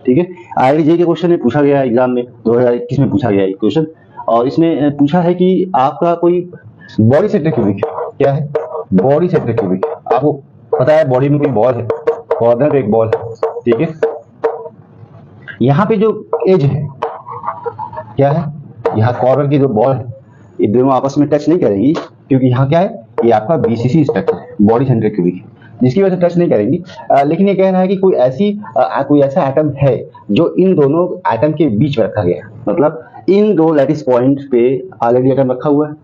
ठीक है। IIT के क्वेश्चन में पूछा गया एग्जाम में 2021 में पूछा गया ये क्वेश्चन, और इसमें पूछा है कि आपका कोई बॉडी सेंटर क्यूबिक क्या है, बॉडी सेंटर क्यूबिक। आपको पता है बॉडी में कोई बॉल है, कॉर्नर पे एक बॉल है, ठीक है। यहाँ पे जो एज है क्या है, यहाँ कॉर्नर की जो बॉल है ये दोनों आपस में टच नहीं करेंगी, क्योंकि यहाँ क्या है, ये आपका BCC स्ट्रक्चर है, बॉडी सेंटर क्यूबिक है, जिसकी वजह से टच नहीं करेंगी। लेकिन ये कह रहा है कि कोई ऐसा एटम है जो इन दोनों एटम के बीच में रखा गया है, मतलब इन दो लैटिस पॉइंट पे ऑलरेडी एटम रखा हुआ है।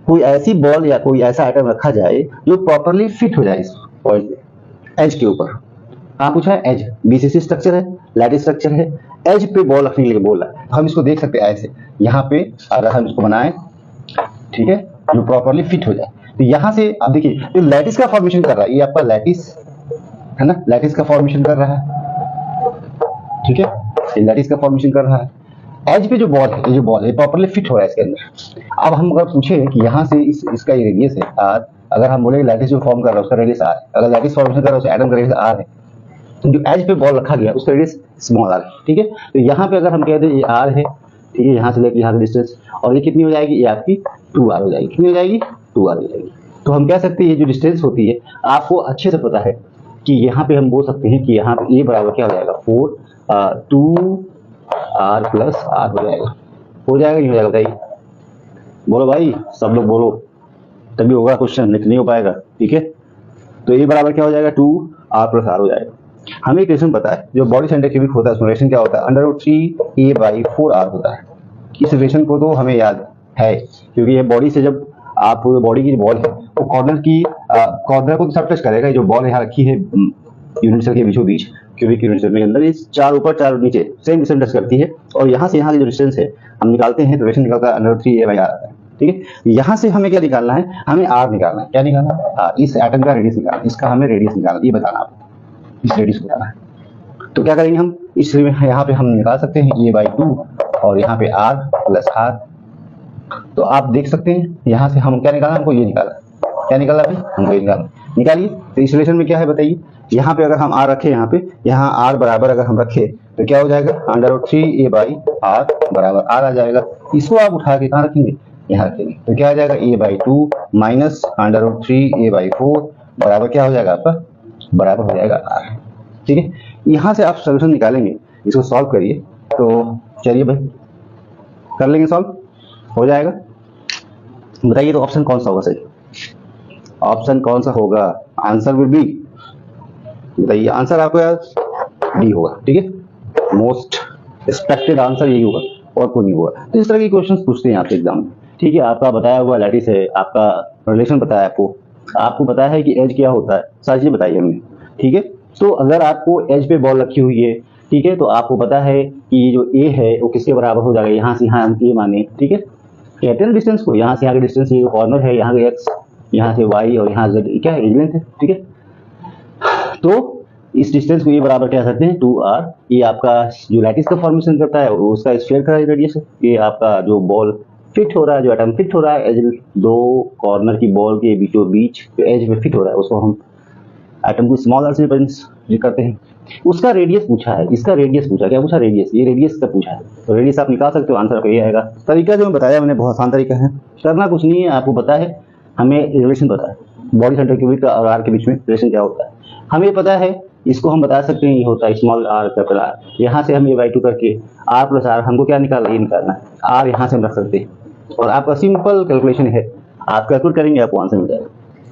कोई ऐसी बॉल या कोई ऐसा एटम रखा जाए जो प्रॉपरली फिट हो जाए इस पॉइंट पे, एज के ऊपर। हाँ पूछा है एज, BCC स्ट्रक्चर है, लैटिस स्ट्रक्चर है, एज पे बॉल रखने के लिए बोल रहा है। हम इसको देख सकते हैं ऐसे, यहाँ पे अगर हम इसको बनाएं, ठीक है, जो प्रॉपरली फिट हो जाए। तो यहाँ से आप देखिए जो लैटिस का फॉर्मेशन कर रहा है, ये आपका लैटिस है ना, लैटिस का फॉर्मेशन कर रहा है, ठीक है, ये लैटिस का फॉर्मेशन कर रहा है। एज पे जो बॉल है, ये जो बॉल है प्रॉपरली फिट हो रहा है इसके अंदर। अब हम अगर पूछे कि यहाँ से इसका ये रेडियस है R, अगर हम बोले लैटिस जो फॉर्म कर रहा है उसका रेडियस R, अगर लैटिस फॉर्मेशन कर रहा है उसका एटम का रेडियस R है, तो जो एज पे बॉल रखा गया उसका रेडियस स्मॉल r है, ठीक है। तो यहाँ पे अगर हम कहते हैं ये r है, ठीक है, यहाँ से लेकर यहाँ से डिस्टेंस, और ये कितनी हो जाएगी, ये आपकी 2r हो जाएगी। कितनी हो जाएगी, 2r हो जाएगी। तो हम कह सकते हैं ये जो डिस्टेंस होती है आपको अच्छे से पता है कि यहाँ पे हम बोल सकते हैं कि यहाँ पे ये बराबर क्या हो जाएगा, 2r प्लस r हो जाएगा। हो जाएगा नहीं हो जाएगा बताइए, बोलो भाई, सब लोग बोलो, तभी होगा क्वेश्चन, नहीं तो नहीं हो पाएगा, ठीक है। तो ये बराबर क्या हो जाएगा, 2r प्लस r हो जाएगा। हमें इक्वेशन पता है जो बॉडी सेंटर क्यूबिक होता है उसमें रिलेशन क्या होता है, √3a/4r होता है। इस रिलेशन को तो हमें याद है, क्योंकि ये बॉडी से जब आप बॉडी की जो बॉल है वो कॉर्नर को तो सब टच करेगा। जो बॉल यहाँ रखी है यूनिट सेल के बीचों बीच क्यूबिक यूनिट सेल के अंदर, ये 4 ऊपर 4 नीचे सेम डिस्टेंस टच करती है, और यहाँ से यहाँ की जो डिस्टेंस है हम निकालते हैं तो रिलेशन निकलता है √3a/r आता है, ठीक है। यहाँ से हमें क्या निकालना है, हमें r निकालना है। क्या निकालना है, इस एटम का रेडियस निकालना है, इसका हमें रेडियस निकालना है, ये बताना आपको, इस रेडियस को बताना है। तो क्या करेंगे हम, इस यहाँ पे हम निकाल सकते हैं a/2 और यहाँ पे r प्लस r। तो आप देख सकते हैं यहाँ से हम क्या निकाला, हमको ये निकाला, क्या निकाला भाई, हमको ये निकाला। निकालिए, तो इस रिलेशन में क्या है बताइए, यहाँ पे अगर हम r रखें, यहाँ r बराबर अगर हम रखें तो क्या हो जाएगा, √3a/r बराबर r आ जाएगा। इसको आप उठा के कहाँ रखेंगे, यहाँ रखेंगे, तो क्या आ जाएगा, a/2 माइनस √3a/4 बराबर क्या हो जाएगा आपका, बराबर हो जाएगा r, ठीक है। यहाँ से आप सोल्यूशन निकालेंगे, इसको सॉल्व करिए। तो चलिए भाई कर लेंगे, सॉल्व हो जाएगा। बताइए तो ऑप्शन कौन सा होगा सही, ऑप्शन कौन सा होगा, आंसर विल बी, बताइए आंसर आपको यार डी होगा, ठीक है। मोस्ट एक्सपेक्टेड आंसर यही होगा और कोई नहीं होगा। तो इस तरह के क्वेश्चंस पूछते हैं आपसे एग्जाम में, ठीक है। आपका बताया हुआ लैटिस है, आपका रिलेशन बताया आपको पता है कि एज क्या होता है, सारी चीजें बताई हमने, ठीक है। तो अगर आपको एज पे बॉल रखी हुई है, ठीक है, तो आपको पता है कि जो ए है वो किसके बराबर हो जाएगा, यहाँ से यहाँ ए माने, ठीक है। कहते हैं डिस्टेंस को, यहाँ से यहाँ के डिस्टेंस, ये कॉर्नर है, यहाँ के एक्स, यहाँ से वाई और यहाँ जेड, क्या है, एज लेंथ है, ठीक है। तो इस डिस्टेंस को ये बराबर कह सकते हैं 2r। ये आपका जो लैटिस का फॉर्मेशन करता है उसका स्फीयर का रेडियस है। ये आपका जो बॉल फिट हो रहा है, जो एटम फिट हो रहा है एज दो कॉर्नर की बॉल के बीचों बीच एज में फिट हो रहा है, उसको हम एटम को स्मॉल आर से रिप्रेजेंट करते हैं। उसका रेडियस पूछा है, इसका रेडियस पूछा, क्या पूछा, रेडियस, ये रेडियस का पूछा है। तो रेडियस आप निकाल सकते हो, आंसर आपका ये आएगा। तरीका जो मैं बताया मैंने बहुत आसान तरीका है, करना कुछ नहीं है, आपको पता है, हमें रिलेशन पता है बॉडी सेंटर क्यूबिक और आर के बीच में रिलेशन क्या होता है, हमें पता है। इसको हम बता सकते हैं ये होता है स्मॉल आर कैपिटल आर। यहाँ से हम a/2 करके r प्लस r हमको क्या निकालना है, ये निकालना है, r यहाँ से हम रख सकते हैं और आपका सिंपल कैलकुलेशन है, आप कैलकुलेट करेंगे आपको आंसर मिल जाएगा,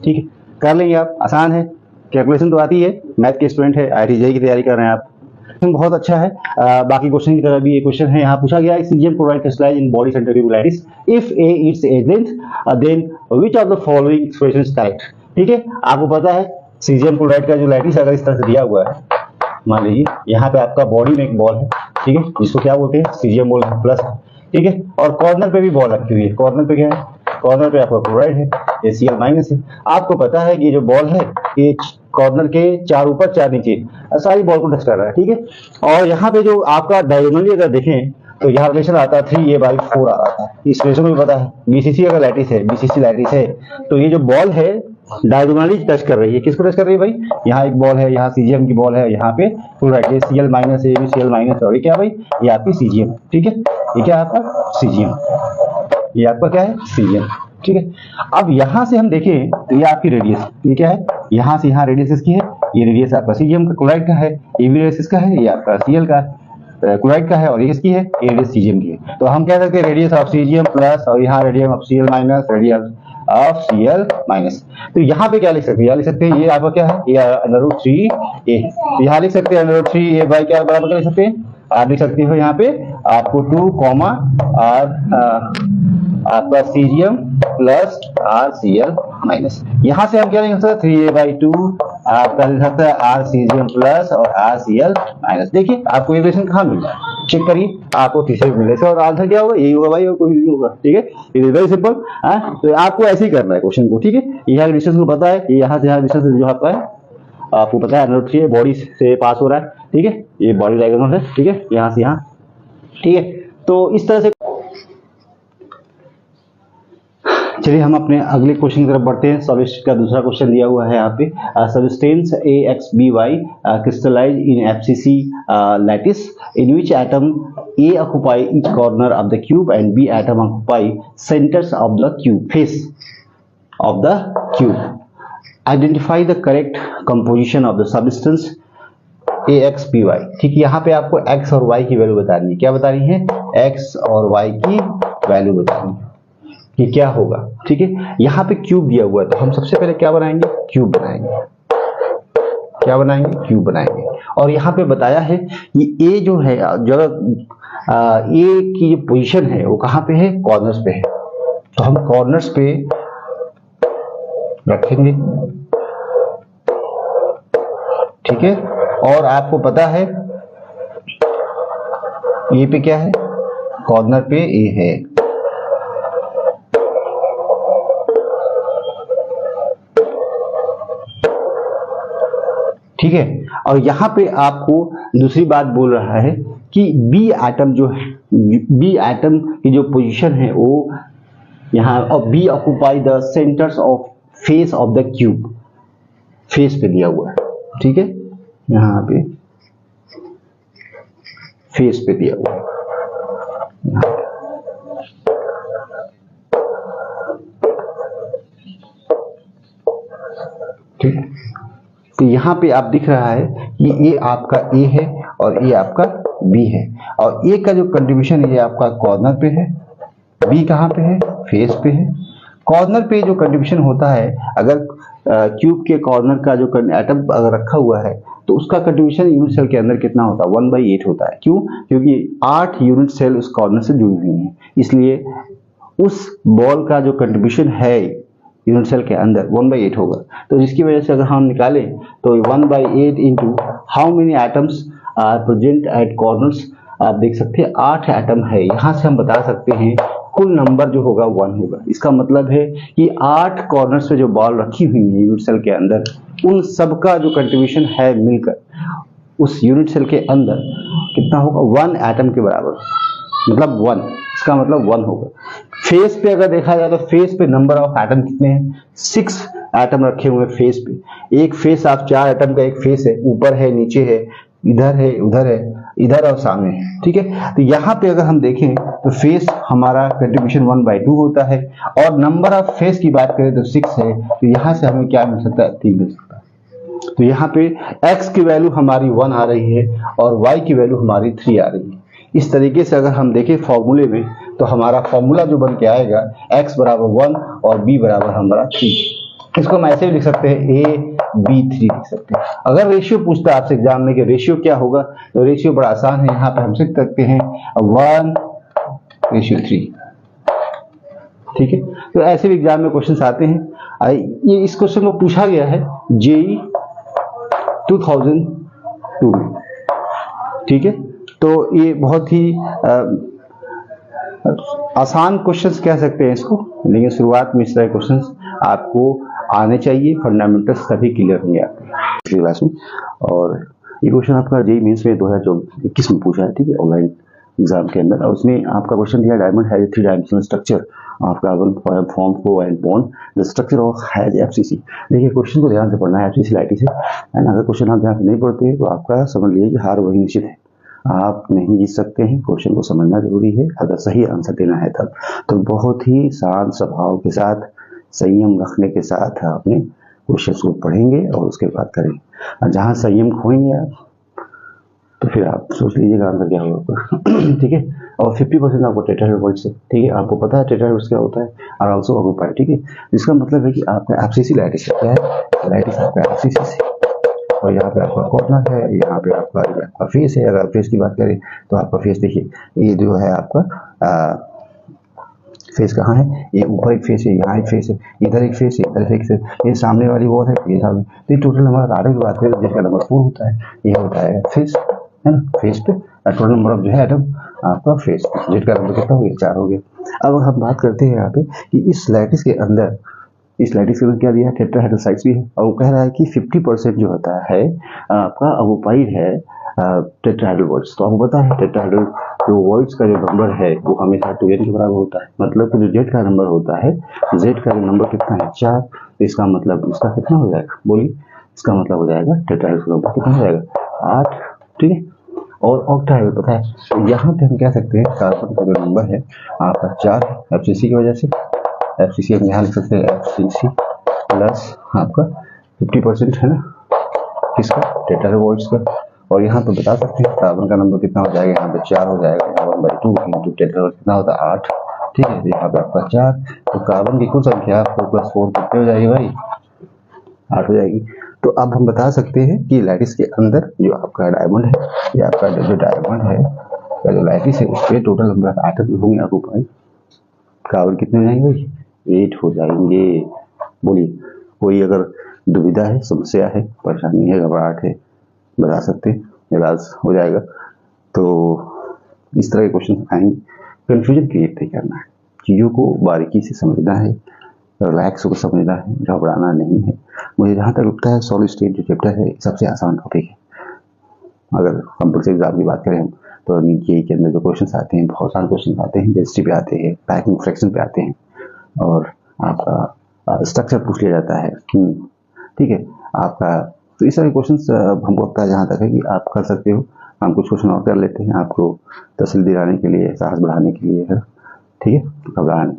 ठीक है। कर लेंगे आप, आसान है, कैलकुलेशन तो आती है, मैथ के स्टूडेंट है, IIT JEE की तैयारी कर रहे हैं आप, बहुत अच्छा है। बाकी क्वेश्चन की तरह भी ये क्वेश्चन है, यहाँ पूछा गया है caesium chloride crystallize in body centre cubic lattice if a its edge length then which of the following expression is correct, ठीक है। आपको पता है सीजियम क्लोराइड का जो लैटिस अगर इस तरह से दिया हुआ है, मान लीजिए यहाँ पे आपका बॉडी में एक बॉल है, ठीक है, जिसको क्या बोलते हैं, सीजियम बॉल प्लस, ठीक है, और कॉर्नर पे भी बॉल रखी हुई है, कॉर्नर पे क्या है, कॉर्नर पे आपका क्लोराइड है, ACl माइनस है। आपको पता है कि ये जो बॉल है ये कॉर्नर के 4 ऊपर 4 नीचे सारी बॉल को टच कर रहा है, ठीक है। और यहाँ पे जो आपका डायगोनली अगर देखें तो यहाँ रिलेशन आता है 3a/4 आता है। इस रिलेशन को भी पता है, BCC अगर लैटिस है, BCC लैटिस है, तो ये जो बॉल है डायगोनली टच कर रही है। किसको टच कर रही है भाई? यहाँ एक बॉल है, यहाँ सीजीएम की बॉल है, यहाँ पे क्लोराइड है, Cl माइनस ए Cl माइनस, और ये क्या भाई? ये आपकी सीजीएम, ठीक है, ये क्या आपका सीजीएम, ये आपका क्या है? सीजीएम, ठीक है। अब यहाँ से हम देखें तो ये आपकी रेडियस, ये क्या है? यहाँ से यहाँ रेडियस इसकी है, ये रेडियस आपका सीजीएम का क्लोराइड का है, ये भी रेडियस इसका है, ये आपका Cl का क्लोराइड का है, और ये किसकी है? ये रेडियस सीजीएम की है। तो हम कह सकते हैं रेडियस ऑफ सीजीएम प्लस, और यहाँ radius of Cl minus, radius of Cl minus. तो यहाँ पे क्या लिख सकते हैं? यहाँ लिख सकते हैं ये आपका क्या है? ये √3a। तो यहाँ लिख सकते हैं √3a बाई क्या बराबर क्या लिख सकते हैं? आप लिख सकते हो यहाँ पे आपको 2 कॉमा आपका सीजीएम प्लस RCl माइनस। यहाँ से हम क्या लिख सकते हैं? 3a/2 आपका लिख सकता है RCGM प्लस और RCl माइनस। देखिए आपको इक्वेशन कहाँ मिल रहा है, चेक करिए, आपको तीसरे मिले से, और आंसर क्या होगा? यही होगा भाई, और कोई नहीं होगा, ठीक है। It is very simple. तो आपको ऐसे ही करना है क्वेश्चन को, ठीक है। यहाँ डिस्टेंस को पता है, यहाँ से यहाँ डिस्टेंस जो आपका है आपको पता है, √3 बॉडी से पास हो रहा है, ठीक है, ये बॉडी डायगोनल है, ठीक है, यहाँ से यहाँ, ठीक है। तो इस तरह से चलिए हम अपने अगले क्वेश्चन की तरफ बढ़ते हैं। सॉल्यूशन का दूसरा क्वेश्चन दिया हुआ है यहाँ पे, substance AXBY crystallize in FCC lattice in which atom A occupy each corner of the cube and B atom occupy centers of the cube, face of the cube. Identify the correct composition of the substance AXBY। ठीक है, यहाँ पे आपको x और y की value बतानी है। क्या बतानी है? x और y की वैल्यू बतानी है कि क्या होगा, ठीक है। यहाँ पे क्यूब दिया हुआ है, तो हम सबसे पहले क्या बनाएंगे? क्यूब बनाएंगे। क्या बनाएंगे? क्यूब बनाएंगे। और यहाँ पे बताया है कि ए जो है जगह ए की जो पोजीशन है वो कहाँ पे है? कॉर्नर्स पे है। तो हम कॉर्नर्स पे रखेंगे, ठीक है। और आपको पता है ये पे क्या है? कॉर्नर पे ए है, ठीक है। और यहाँ पे आपको दूसरी बात बोल रहा है कि बी एटम जो है, बी एटम की जो पोजीशन है वो यहाँ, और B occupy the centres of face of the cube, face पे दिया हुआ है, ठीक है, यहाँ पे फेस पे दिया हुआ है, ठीक है। तो यहाँ पे आप दिख रहा है कि ये आपका ए है और ये आपका बी है, और ए का जो कंट्रीब्यूशन ये आपका कॉर्नर पे है, बी कहाँ पे है? फेस पे है। कॉर्नर पे जो कंट्रीब्यूशन होता है, अगर क्यूब के कॉर्नर का जो एटम अगर रखा हुआ है तो उसका कंट्रीब्यूशन यूनिट सेल के अंदर कितना होता है? 1/8 होता है। क्यों? क्योंकि 8 यूनिट सेल उस कॉर्नर से जुड़ी हुई हैं, इसलिए उस बॉल का जो कंट्रीब्यूशन है यूनिट सेल के अंदर 1/8 होगा। तो जिसकी वजह से अगर हम निकालें तो 1/8 into how many atoms are present at corners, आप देख सकते हैं 8 एटम है। यहाँ से हम बता सकते हैं कुल नंबर जो होगा 1 होगा। इसका मतलब है कि 8 कॉर्नर्स पे जो बॉल रखी हुई है यूनिट सेल के अंदर, उन सबका जो कंट्रीब्यूशन है मिलकर उस यूनिट सेल के अंदर कितना होगा? 1 एटम के बराबर, मतलब 1, इसका मतलब 1 होगा। फेस पे अगर देखा जाए तो फेस पे नंबर ऑफ एटम कितने हैं? 6 एटम रखे हुए फेस पे। एक फेस आप 4 एटम का एक फेस है, ऊपर है, नीचे है, इधर है, उधर है, इधर और सामने है, ठीक है। तो यहाँ पे अगर हम देखें तो फेस हमारा कंट्रीब्यूशन 1/2 होता है, और नंबर ऑफ फेस की बात करें तो 6 है। तो यहाँ से हमें क्या मिल सकता है? 3 मिल सकता है। तो यहाँ पे x की वैल्यू हमारी 1 आ रही है और y की वैल्यू हमारी 3 आ रही है। इस तरीके से अगर हम देखें फॉर्मूले में तो हमारा फॉर्मूला जो बन के आएगा x बराबर 1 और b बराबर हमारा 3। इसको हम ऐसे भी लिख सकते हैं a/b/3 लिख सकते हैं। अगर रेशियो पूछता है आपसे एग्जाम में कि रेशियो क्या होगा, तो रेशियो बड़ा आसान है, यहाँ पे हम सीख सकते हैं 1:3, ठीक है। तो ऐसे भी एग्जाम में क्वेश्चन आते हैं। ये इस क्वेश्चन को पूछा गया है JEE 2002 में, ठीक है। तो ये बहुत ही आसान क्वेश्चंस कह सकते हैं इसको, लेकिन शुरुआत में इस तरह क्वेश्चंस आपको आने चाहिए, फंडामेंटल्स सभी क्लियर होंगे आपके क्लास में। और ये क्वेश्चन आपका JEE मेंस में 2021 में पूछा है, ठीक है, ऑनलाइन एग्जाम के अंदर, और उसमें आपका क्वेश्चन दिया diamond has 3 dimensional structure of carbon form को and bond the structure of has FCC. देखिए क्वेश्चन को ध्यान से पढ़ना है एफसीसी लाइटी से, एंड अगर क्वेश्चन आप ध्यान से नहीं पढ़ते तो आपका समझ लीजिए कि हार वही निश्चित है, आप नहीं जीत सकते हैं। क्वेश्चन को समझना जरूरी है, अगर सही आंसर देना है तब। तो बहुत ही शांत स्वभाव के साथ, संयम रखने के साथ आपने क्वेश्चन को पढ़ेंगे और उसके बाद करेंगे। और जहाँ संयम खोएंगे आप तो फिर आप सोच लीजिएगा आंसर क्या होगा। ठीक है, और 50% आपको टेट्राहेड्रल से, ठीक है, आपको पता है टेट्राहेड्रल क्या होता है, और आल्सो ऑक्यूपाइड। ठीक है, जिसका मतलब है कि आपका एफसीसी लाइटिस क्या है, लाइटिस आपका एफसीसी से, और यहाँ पे आपका कॉर्नर है, यहाँ पे आपका फेस है। अगर फेस की बात करें तो आपका फेस देखिए, ये जो है आपका फेस कहाँ है, ये ऊपर एक फेस है, यहाँ एक फेस है, इधर एक फेस है, इधर एक फेस, ये सामने वाली वॉल है, ये सामने। तो ये टोटल हमारा राडर की बात करें जिसका नंबर 4 होता है, ये होता है फेस, है ना, फेस पे टोटल नंबर ऑफ जो है एटम आपका फेस, जिसका नंबर कितना हो गया, 4 हो गया। अब हम बात करते हैं यहाँ पे कि इस लैटिस के अंदर, इस लैटिस के अंदर क्या दिया है, टेट्राहेड्रल साइड्स भी है, और वो कह रहा है कि 50% जो होता है आपका ऑक्यूपाइड है टेट्राहेड्रल वॉइड्स। तो आपको पता है टेट्राहेड्रल जो वॉइड्स का जो नंबर है वो हमेशा 2n के बराबर होता है, मतलब कि जो जेड का नंबर होता है, जेड का जो नंबर कितना है 4, तो इसका मतलब इसका कितना हो जाएगा, बोलिए, इसका मतलब हो जाएगा टेट्राहेड्रल का नंबर कितना हो जाएगा 8। ठीक है, और ऑक्टाहेड्रल पता है, तो यहाँ पे हम कह सकते हैं कार्बन का जो नंबर है आपका 4 एफसीसी की वजह से, एफसीसी हम यहाँ लिख सकते हैं एफसीसी प्लस आपका 50% है ना किसका, टेट्राहेड्रल वॉइड्स का। और यहाँ पे बता सकते हैं कार्बन का नंबर कितना हो जाएगा, यहाँ पे 4 हो जाएगा, 1/2 इंटू टेट्राहेड्रल कितना होता है 8। ठीक है, तो यहाँ पे आपका 4, तो कार्बन की कुल संख्या 4 + 4 कितने हो जाएगी भाई, 8 हो जाएगी। तो अब हम बता सकते हैं कि लैटिस के अंदर जो आपका डायमंड है, या आपका जो डायमंड है या जो लैटिस है उस पर टोटल नंबर ऑफ एटम होंगे ऑक्यूपाइड, कार्बन कितने हो जाएंगे भाई, 8 हो जाएंगे। बोलिए, कोई अगर दुविधा है, समस्या है, परेशानी है, घबराहट है, बता सकते हैं, इलाज हो जाएगा। तो इस तरह के क्वेश्चन आएंगे, कंफ्यूजन क्रिएट नहीं करना है, चीज़ों को बारीकी से समझना है, रिलैक्स को समझना है, घबराना नहीं है। मुझे जहाँ तक लगता है सॉलिड स्टेट जो चैप्टर है सबसे आसान टॉपिक है। अगर कंप्यूटर एग्जाम की बात करें हम तो जेईई के अंदर जो क्वेश्चन आते हैं, बहुत सारे क्वेश्चन आते हैं, डेंसिटी पे आते हैं, पैकिंग फ्रैक्शन पे आते हैं, और आपका स्ट्रक्चर पूछ लिया जाता है। ठीक है, आपका तो इस तरह के क्वेश्चन हमको लगता है जहाँ तक है कि आप कर सकते हो। हम कुछ क्वेश्चन और कर लेते हैं आपको तसल्ली दिलाने के लिए, साहस बढ़ाने के लिए, है। ठीक है, घबराना नहीं।